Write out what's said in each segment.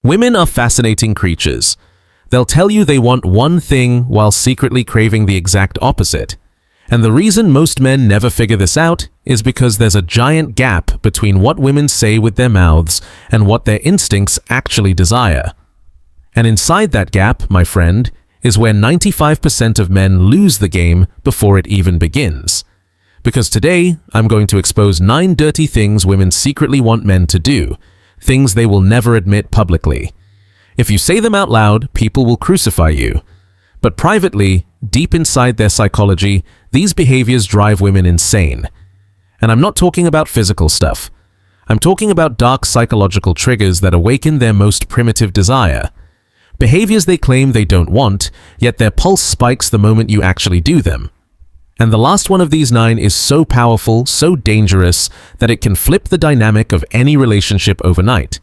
Women are fascinating creatures. They'll tell you they want one thing while secretly craving the exact opposite. And the reason most men never figure this out is because there's a giant gap between what women say with their mouths and what their instincts actually desire. And inside that gap, my friend, is where 95% of men lose the game before it even begins. Because today, I'm going to expose 9 dirty things women secretly want men to do, things they will never admit publicly. If you say them out loud, people will crucify you. But privately, deep inside their psychology, these behaviors drive women insane. And I'm not talking about physical stuff. I'm talking about dark psychological triggers that awaken their most primitive desire. Behaviors they claim they don't want, yet their pulse spikes the moment you actually do them. And the last one of these 9 is so powerful, so dangerous, that it can flip the dynamic of any relationship overnight.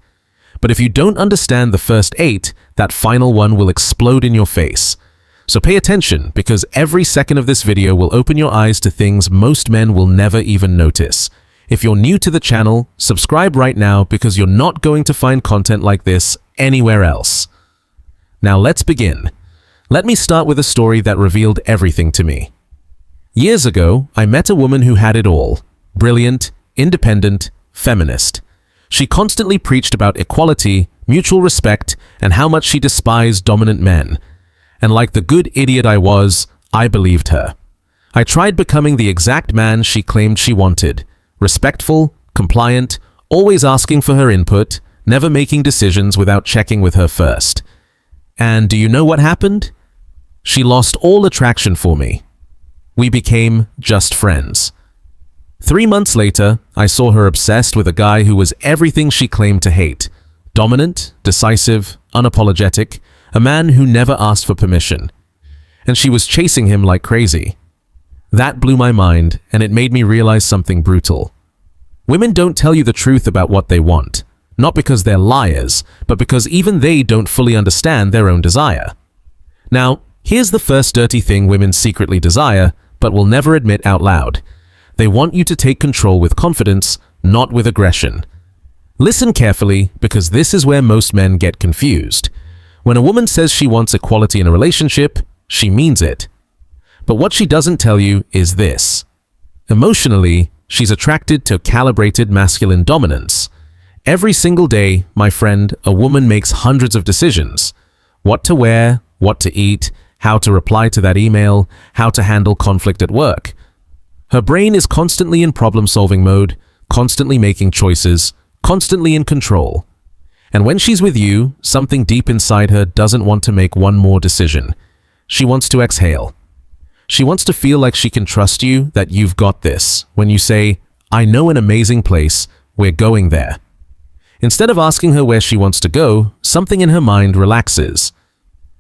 But if you don't understand the first 8, that final one will explode in your face. So pay attention, because every second of this video will open your eyes to things most men will never even notice. If you're new to the channel, subscribe right now because you're not going to find content like this anywhere else. Now let's begin. Let me start with a story that revealed everything to me. Years ago, I met a woman who had it all. Brilliant, independent, feminist. She constantly preached about equality, mutual respect, and how much she despised dominant men. And like the good idiot I was, I believed her. I tried becoming the exact man she claimed she wanted. Respectful, compliant, always asking for her input, never making decisions without checking with her first. And do you know what happened? She lost all attraction for me. We became just friends. 3 months later, I saw her obsessed with a guy who was everything she claimed to hate. Dominant, decisive, unapologetic, a man who never asked for permission. And she was chasing him like crazy. That blew my mind, and it made me realize something brutal. Women don't tell you the truth about what they want, not because they're liars, but because even they don't fully understand their own desire. Now, here's the first dirty thing women secretly desire, but will never admit out loud. They want you to take control with confidence, not with aggression. Listen carefully, because this is where most men get confused. When a woman says she wants equality in a relationship, she means it. But what she doesn't tell you is this. Emotionally, she's attracted to calibrated masculine dominance. Every single day, my friend, a woman makes hundreds of decisions. What to wear, what to eat, how to reply to that email, how to handle conflict at work. Her brain is constantly in problem-solving mode, constantly making choices, constantly in control. And when she's with you, something deep inside her doesn't want to make one more decision. She wants to exhale. She wants to feel like she can trust you, that you've got this. When you say, "I know an amazing place, we're going there." Instead of asking her where she wants to go, something in her mind relaxes.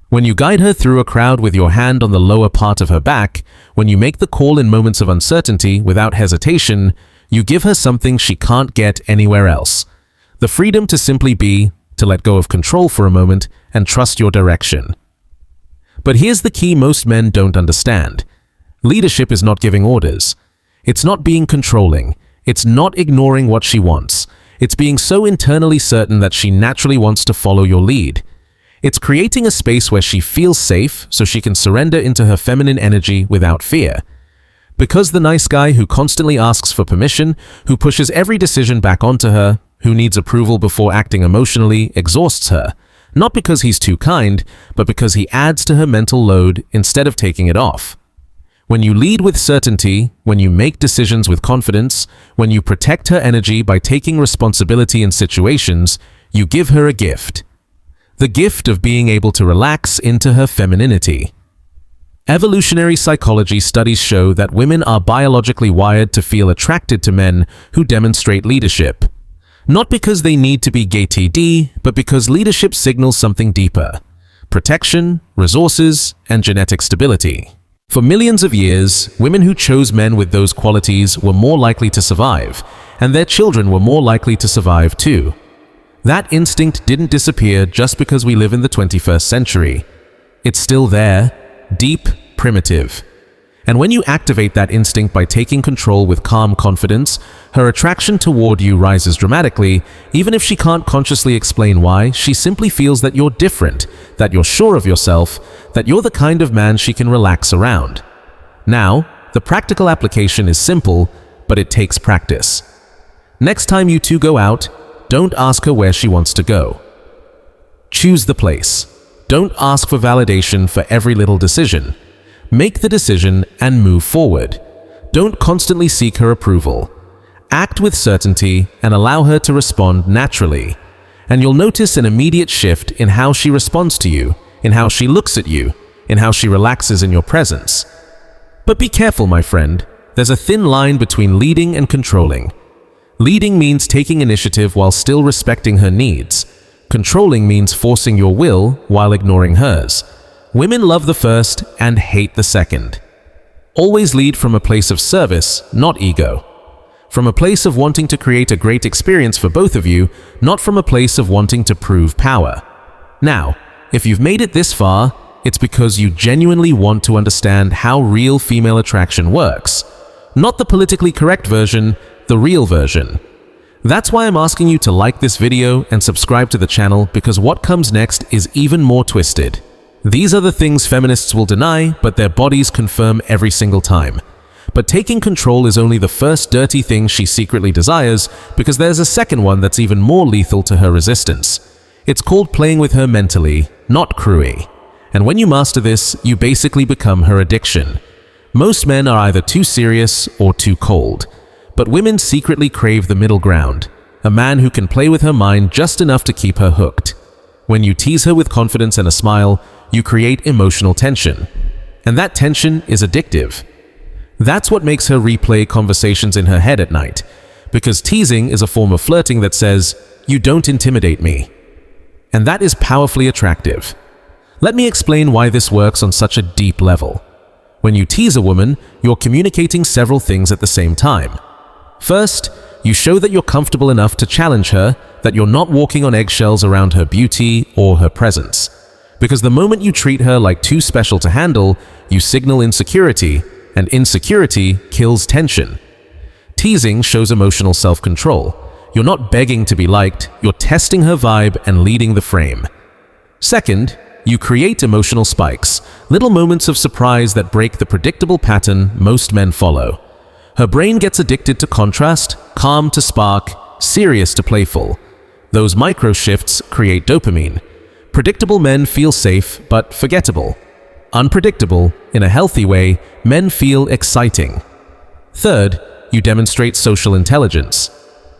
When you guide her through a crowd with your hand on the lower part of her back, when you make the call in moments of uncertainty without hesitation, you give her something she can't get anywhere else. The freedom to simply be, to let go of control for a moment, and trust your direction. But here's the key most men don't understand. Leadership is not giving orders. It's not being controlling. It's not ignoring what she wants. It's being so internally certain that she naturally wants to follow your lead. It's creating a space where she feels safe so she can surrender into her feminine energy without fear. Because the nice guy who constantly asks for permission, who pushes every decision back onto her, who needs approval before acting emotionally, exhausts her. Not because he's too kind, but because he adds to her mental load instead of taking it off. When you lead with certainty, when you make decisions with confidence, when you protect her energy by taking responsibility in situations, you give her a gift. The gift of being able to relax into her femininity. Evolutionary psychology studies show that women are biologically wired to feel attracted to men who demonstrate leadership. Not because they need to be gay TD, but because leadership signals something deeper. Protection, resources, and genetic stability. For millions of years, women who chose men with those qualities were more likely to survive, and their children were more likely to survive too. That instinct didn't disappear just because we live in the 21st century. It's still there, deep, primitive. And when you activate that instinct by taking control with calm confidence, her attraction toward you rises dramatically. Even if she can't consciously explain why, she simply feels that you're different, that you're sure of yourself, that you're the kind of man she can relax around. Now, the practical application is simple, but it takes practice. Next time you two go out, don't ask her where she wants to go. Choose the place. Don't ask for validation for every little decision. Make the decision and move forward. Don't constantly seek her approval. Act with certainty and allow her to respond naturally. And you'll notice an immediate shift in how she responds to you, in how she looks at you, in how she relaxes in your presence. But be careful, my friend. There's a thin line between leading and controlling. Leading means taking initiative while still respecting her needs. Controlling means forcing your will while ignoring hers. Women love the first and hate the second. Always lead from a place of service, not ego. From a place of wanting to create a great experience for both of you, not from a place of wanting to prove power. Now, if you've made it this far, it's because you genuinely want to understand how real female attraction works. Not the politically correct version, the real version. That's why I'm asking you to like this video and subscribe to the channel, because what comes next is even more twisted. These are the things feminists will deny, but their bodies confirm every single time. But taking control is only the first dirty thing she secretly desires, because there's a second one that's even more lethal to her resistance. It's called playing with her mentally, not cruelly. And when you master this, you basically become her addiction. Most men are either too serious or too cold. But women secretly crave the middle ground, a man who can play with her mind just enough to keep her hooked. When you tease her with confidence and a smile, you create emotional tension. And that tension is addictive. That's what makes her replay conversations in her head at night, because teasing is a form of flirting that says, "You don't intimidate me." And that is powerfully attractive. Let me explain why this works on such a deep level. When you tease a woman, you're communicating several things at the same time. First, you show that you're comfortable enough to challenge her, that you're not walking on eggshells around her beauty or her presence. Because the moment you treat her like too special to handle, you signal insecurity, and insecurity kills tension. Teasing shows emotional self-control. You're not begging to be liked, you're testing her vibe and leading the frame. Second, you create emotional spikes, little moments of surprise that break the predictable pattern most men follow. Her brain gets addicted to contrast, calm to spark, serious to playful. Those micro shifts create dopamine. Predictable men feel safe but forgettable. Unpredictable, in a healthy way, men feel exciting. Third, you demonstrate social intelligence.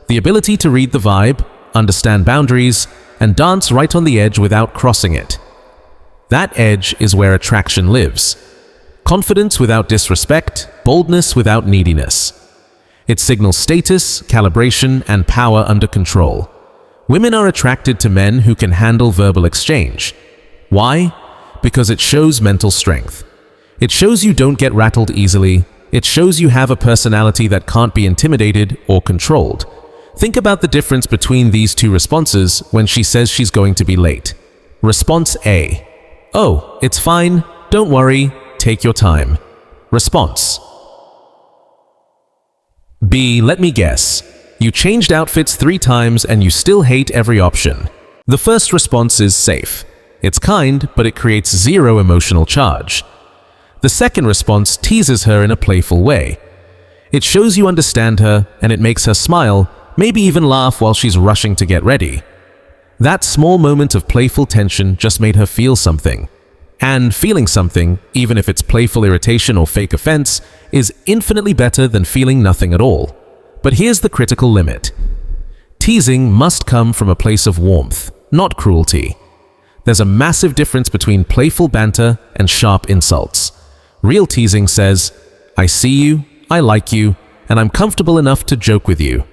The ability to read the vibe, understand boundaries, and dance right on the edge without crossing it. That edge is where attraction lives. Confidence without disrespect, boldness without neediness. It signals status, calibration, and power under control. Women are attracted to men who can handle verbal exchange. Why? Because it shows mental strength. It shows you don't get rattled easily. It shows you have a personality that can't be intimidated or controlled. Think about the difference between these two responses when she says she's going to be late. Response A: "Oh, it's fine. Don't worry. Take your time." Response B: "Let me guess. You changed outfits 3 times and you still hate every option." The first response is safe. It's kind, but it creates zero emotional charge. The second response teases her in a playful way. It shows you understand her, and it makes her smile, maybe even laugh while she's rushing to get ready. That small moment of playful tension just made her feel something. And feeling something, even if it's playful irritation or fake offense, is infinitely better than feeling nothing at all. But here's the critical limit. Teasing must come from a place of warmth, not cruelty. There's a massive difference between playful banter and sharp insults. Real teasing says, "I see you, I like you, and I'm comfortable enough to joke with you."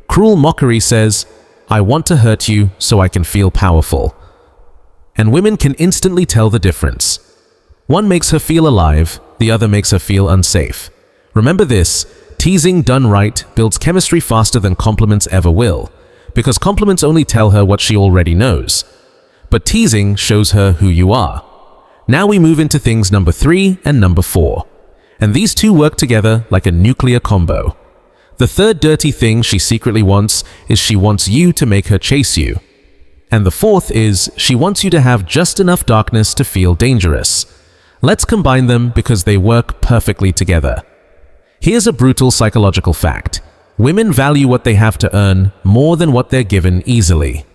Cruel mockery says, "I want to hurt you so I can feel powerful." And women can instantly tell the difference. One makes her feel alive, the other makes her feel unsafe. Remember this, teasing done right builds chemistry faster than compliments ever will, because compliments only tell her what she already knows. But teasing shows her who you are. Now we move into things number 3 and number 4. And these two work together like a nuclear combo. The third dirty thing she secretly wants is she wants you to make her chase you. And the fourth is she wants you to have just enough darkness to feel dangerous. Let's combine them because they work perfectly together. Here's a brutal psychological fact. Women value what they have to earn more than what they're given easily.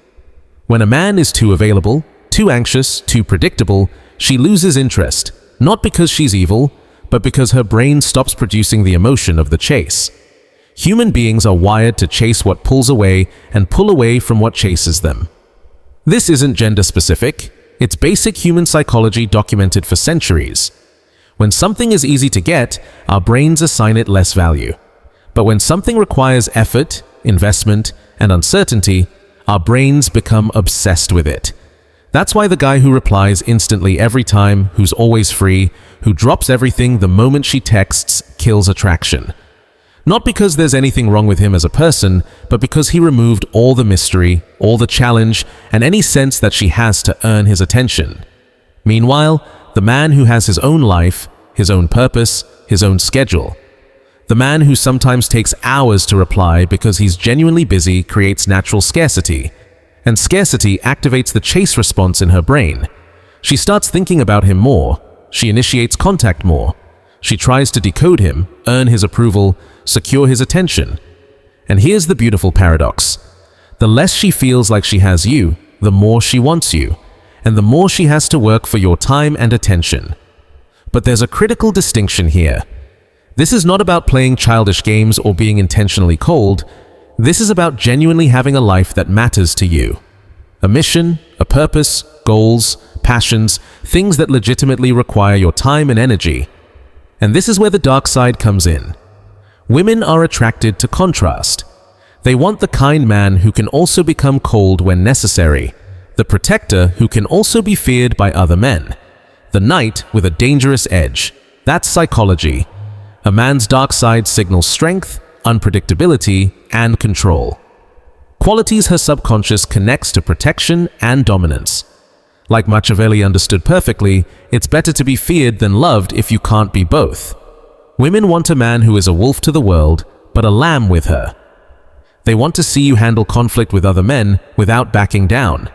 When a man is too available, too anxious, too predictable, she loses interest, not because she's evil, but because her brain stops producing the emotion of the chase. Human beings are wired to chase what pulls away and pull away from what chases them. This isn't gender-specific, it's basic human psychology documented for centuries. When something is easy to get, our brains assign it less value. But when something requires effort, investment, and uncertainty, our brains become obsessed with it. That's why the guy who replies instantly every time, who's always free, who drops everything the moment she texts, kills attraction. Not because there's anything wrong with him as a person, but because he removed all the mystery, all the challenge, and any sense that she has to earn his attention. Meanwhile, the man who has his own life, his own purpose, his own schedule. The man who sometimes takes hours to reply because he's genuinely busy creates natural scarcity. And scarcity activates the chase response in her brain. She starts thinking about him more. She initiates contact more. She tries to decode him, earn his approval, secure his attention. And here's the beautiful paradox. The less she feels like she has you, the more she wants you, and the more she has to work for your time and attention. But there's a critical distinction here. This is not about playing childish games or being intentionally cold. This is about genuinely having a life that matters to you. A mission, a purpose, goals, passions, things that legitimately require your time and energy. And this is where the dark side comes in. Women are attracted to contrast. They want the kind man who can also become cold when necessary, the protector who can also be feared by other men, the knight with a dangerous edge. That's psychology. A man's dark side signals strength, unpredictability, and control. Qualities her subconscious connects to protection and dominance. Like Machiavelli understood perfectly, it's better to be feared than loved if you can't be both. Women want a man who is a wolf to the world, but a lamb with her. They want to see you handle conflict with other men without backing down.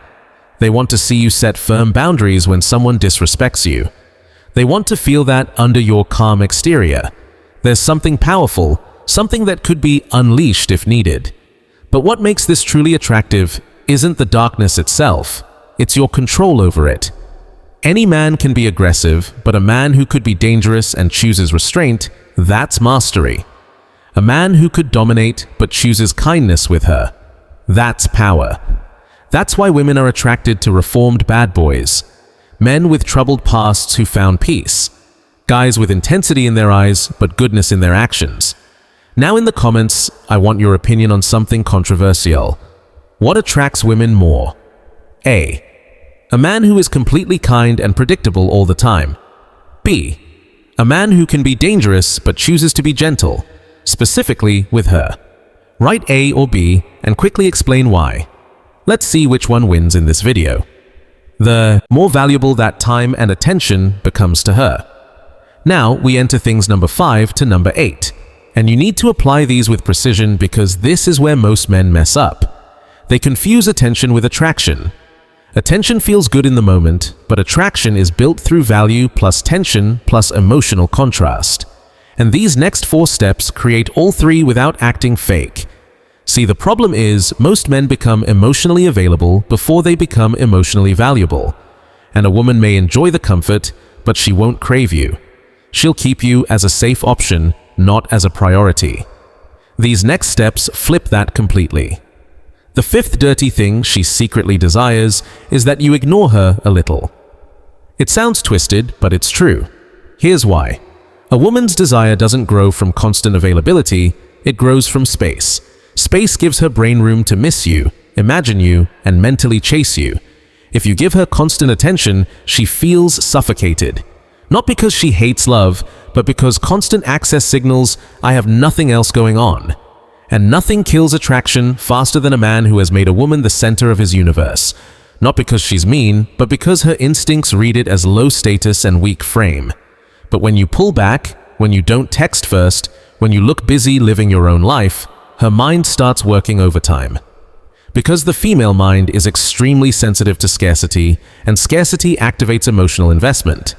They want to see you set firm boundaries when someone disrespects you. They want to feel that under your calm exterior. There's something powerful, something that could be unleashed if needed. But what makes this truly attractive isn't the darkness itself, it's your control over it. Any man can be aggressive, but a man who could be dangerous and chooses restraint, that's mastery. A man who could dominate but chooses kindness with her, that's power. That's why women are attracted to reformed bad boys, men with troubled pasts who found peace, guys with intensity in their eyes but goodness in their actions. Now in the comments, I want your opinion on something controversial. What attracts women more? A. A man who is completely kind and predictable all the time. B. A man who can be dangerous but chooses to be gentle, specifically with her. Write A or B and quickly explain why. Let's see which one wins in this video. The more valuable that time and attention becomes to her. Now we enter things number 5 to number 8. And you need to apply these with precision because this is where most men mess up. They confuse attention with attraction. Attention feels good in the moment, but attraction is built through value plus tension plus emotional contrast. And these next 4 steps create all 3 without acting fake. See, the problem is most men become emotionally available before they become emotionally valuable. And a woman may enjoy the comfort, but she won't crave you. She'll keep you as a safe option, not as a priority. These next steps flip that completely. The 5th dirty thing she secretly desires is that you ignore her a little. It sounds twisted, but it's true. Here's why. A woman's desire doesn't grow from constant availability, it grows from space. Space gives her brain room to miss you, imagine you, and mentally chase you. If you give her constant attention, she feels suffocated. Not because she hates love, but because constant access signals, I have nothing else going on. And nothing kills attraction faster than a man who has made a woman the center of his universe. Not because she's mean, but because her instincts read it as low status and weak frame. But when you pull back, when you don't text first, when you look busy living your own life, her mind starts working overtime. Because the female mind is extremely sensitive to scarcity, and scarcity activates emotional investment.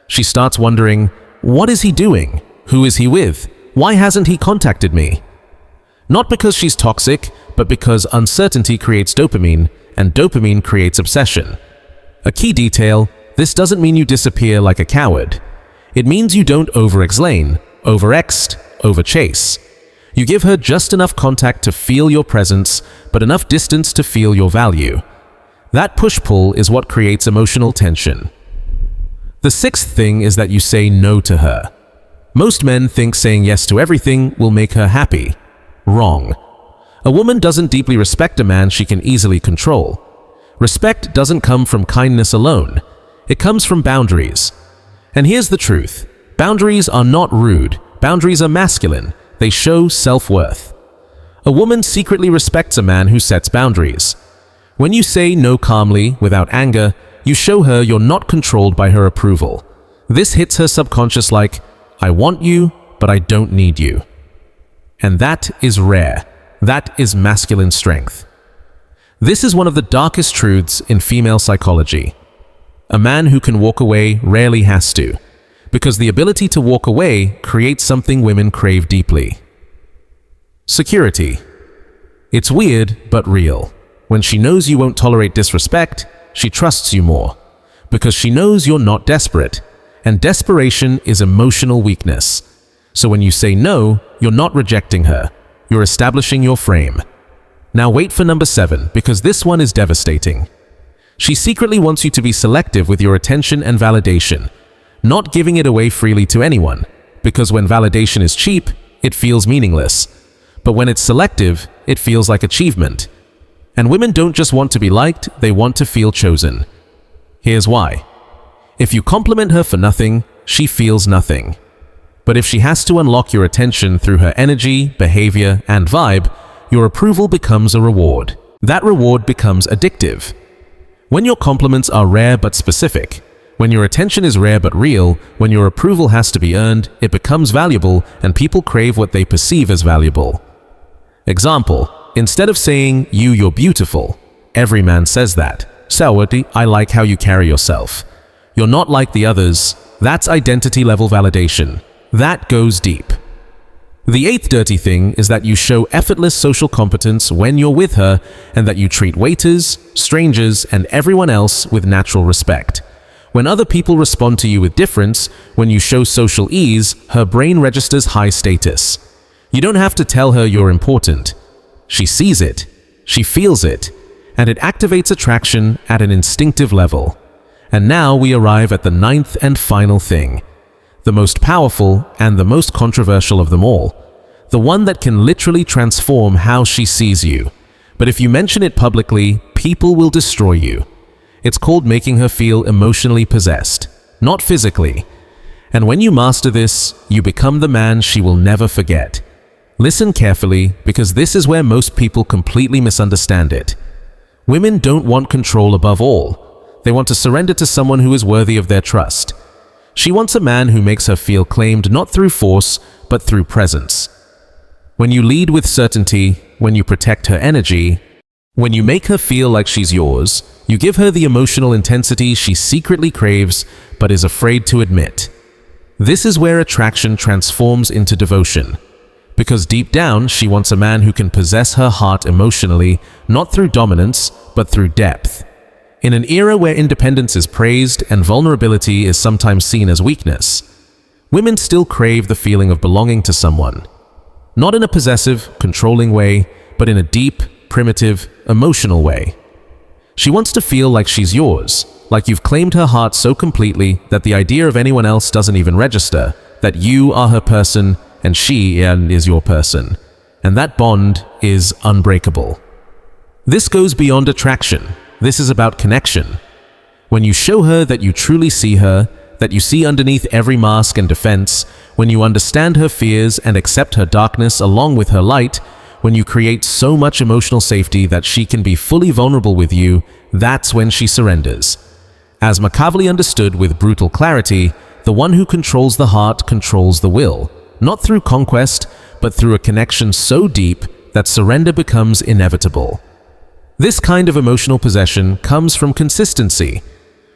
She starts wondering, what is he doing? Who is he with? Why hasn't he contacted me? Not because she's toxic, but because uncertainty creates dopamine, and dopamine creates obsession. A key detail, this doesn't mean you disappear like a coward. It means you don't over-explain, over-ext, over-chase. You give her just enough contact to feel your presence, but enough distance to feel your value. That push-pull is what creates emotional tension. The sixth thing is that you say no to her. Most men think saying yes to everything will make her happy. Wrong. A woman doesn't deeply respect a man she can easily control. Respect doesn't come from kindness alone. It comes from boundaries. And here's the truth. Boundaries are not rude. Boundaries are masculine. They show self-worth. A woman secretly respects a man who sets boundaries. When you say no calmly, without anger, you show her you're not controlled by her approval. This hits her subconscious like, I want you, but I don't need you. And that is rare. That is masculine strength. This is one of the darkest truths in female psychology. A man who can walk away rarely has to, because the ability to walk away creates something women crave deeply. Security. It's weird, but real. When she knows you won't tolerate disrespect, she trusts you more, because she knows you're not desperate, and desperation is emotional weakness. So when you say no, you're not rejecting her. You're establishing your frame. Now wait for number 7, because this one is devastating. She secretly wants you to be selective with your attention and validation, not giving it away freely to anyone, because when validation is cheap, it feels meaningless. But when it's selective, it feels like achievement. And women don't just want to be liked, they want to feel chosen. Here's why. If you compliment her for nothing, she feels nothing. But if she has to unlock your attention through her energy, behavior, and vibe, your approval becomes a reward. That reward becomes addictive. When your compliments are rare but specific, when your attention is rare but real, when your approval has to be earned, it becomes valuable and people crave what they perceive as valuable. Example, instead of saying, you're beautiful, every man says that. Sawati, I like how you carry yourself. You're not like the others. That's identity level validation. That goes deep. The 8th dirty thing is that you show effortless social competence when you're with her, and that you treat waiters, strangers, and everyone else with natural respect. When other people respond to you with difference, when you show social ease, her brain registers high status. You don't have to tell her you're important. She sees it, she feels it, and it activates attraction at an instinctive level. And now we arrive at the 9th and final thing. The most powerful and the most controversial of them all. The one that can literally transform how she sees you. But if you mention it publicly, people will destroy you. It's called making her feel emotionally possessed, not physically. And when you master this, you become the man she will never forget. Listen carefully, because this is where most people completely misunderstand it. Women don't want control above all. They want to surrender to someone who is worthy of their trust. She wants a man who makes her feel claimed not through force, but through presence. When you lead with certainty, when you protect her energy, when you make her feel like she's yours, you give her the emotional intensity she secretly craves but is afraid to admit. This is where attraction transforms into devotion. Because deep down, she wants a man who can possess her heart emotionally, not through dominance, but through depth. In an era where independence is praised and vulnerability is sometimes seen as weakness, women still crave the feeling of belonging to someone. Not in a possessive, controlling way, but in a deep, primitive, emotional way. She wants to feel like she's yours, like you've claimed her heart so completely that the idea of anyone else doesn't even register, that you are her person and she is your person, and that bond is unbreakable. This goes beyond attraction. This is about connection. When you show her that you truly see her, that you see underneath every mask and defense, when you understand her fears and accept her darkness along with her light, when you create so much emotional safety that she can be fully vulnerable with you, that's when she surrenders. As Machiavelli understood with brutal clarity, The one who controls the heart controls the will, not through conquest, but through a connection so deep that surrender becomes inevitable. This kind of emotional possession comes from consistency,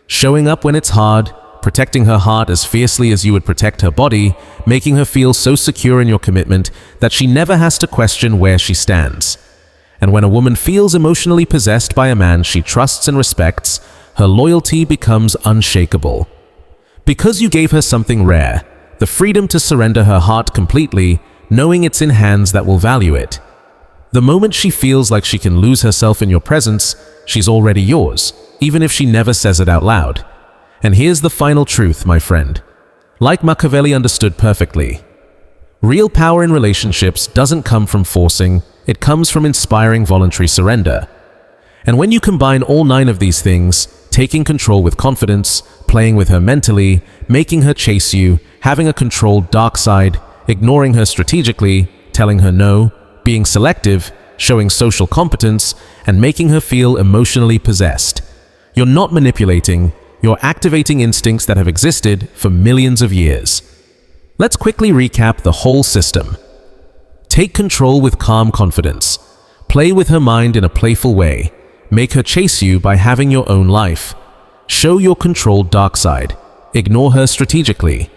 showing up when it's hard, protecting her heart as fiercely as you would protect her body, making her feel so secure in your commitment that she never has to question where she stands. And when a woman feels emotionally possessed by a man she trusts and respects, her loyalty becomes unshakable. Because you gave her something rare, the freedom to surrender her heart completely, knowing it's in hands that will value it. The moment she feels like she can lose herself in your presence, she's already yours, even if she never says it out loud. And here's the final truth, my friend. Like Machiavelli understood perfectly, real power in relationships doesn't come from forcing, it comes from inspiring voluntary surrender. And when you combine all 9 of these things, taking control with confidence, playing with her mentally, making her chase you, having a controlled dark side, ignoring her strategically, telling her no, being selective, showing social competence, and making her feel emotionally possessed, you're not manipulating, you're activating instincts that have existed for millions of years. Let's quickly recap the whole system. Take control with calm confidence. Play with her mind in a playful way. Make her chase you by having your own life. Show your controlled dark side. Ignore her strategically.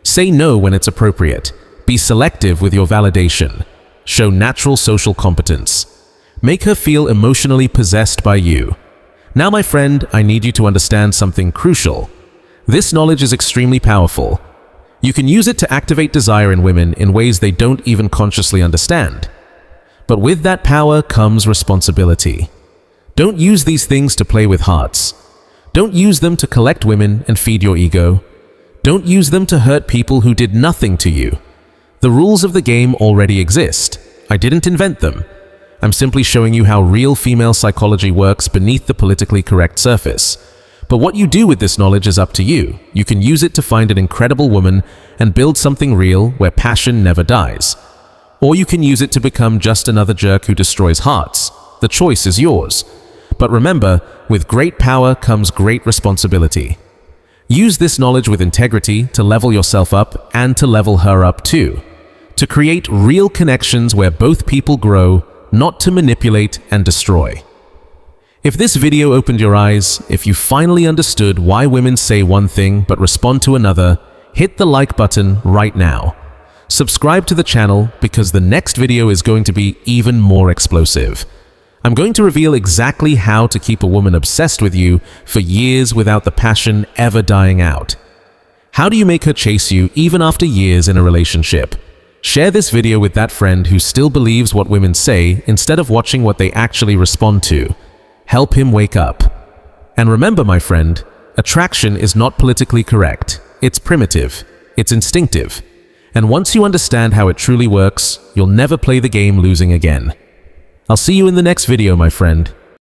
Say no when it's appropriate. Be selective with your validation. Show natural social competence. Make her feel emotionally possessed by you. Now, my friend, I need you to understand something crucial. This knowledge is extremely powerful. You can use it to activate desire in women in ways they don't even consciously understand. But with that power comes responsibility. Don't use these things to play with hearts. Don't use them to collect women and feed your ego. Don't use them to hurt people who did nothing to you. The rules of the game already exist. I didn't invent them. I'm simply showing you how real female psychology works beneath the politically correct surface. But what you do with this knowledge is up to you. You can use it to find an incredible woman and build something real where passion never dies. Or you can use it to become just another jerk who destroys hearts. The choice is yours. But remember, with great power comes great responsibility. Use this knowledge with integrity to level yourself up and to level her up too. To create real connections where both people grow, not to manipulate and destroy. If this video opened your eyes, if you finally understood why women say one thing but respond to another, hit the like button right now. Subscribe to the channel because the next video is going to be even more explosive. I'm going to reveal exactly how to keep a woman obsessed with you for years without the passion ever dying out. How do you make her chase you even after years in a relationship? Share this video with that friend who still believes what women say instead of watching what they actually respond to. Help him wake up. And remember, my friend, attraction is not politically correct. It's primitive. It's instinctive. And once you understand how it truly works, you'll never play the game losing again. I'll see you in the next video, my friend.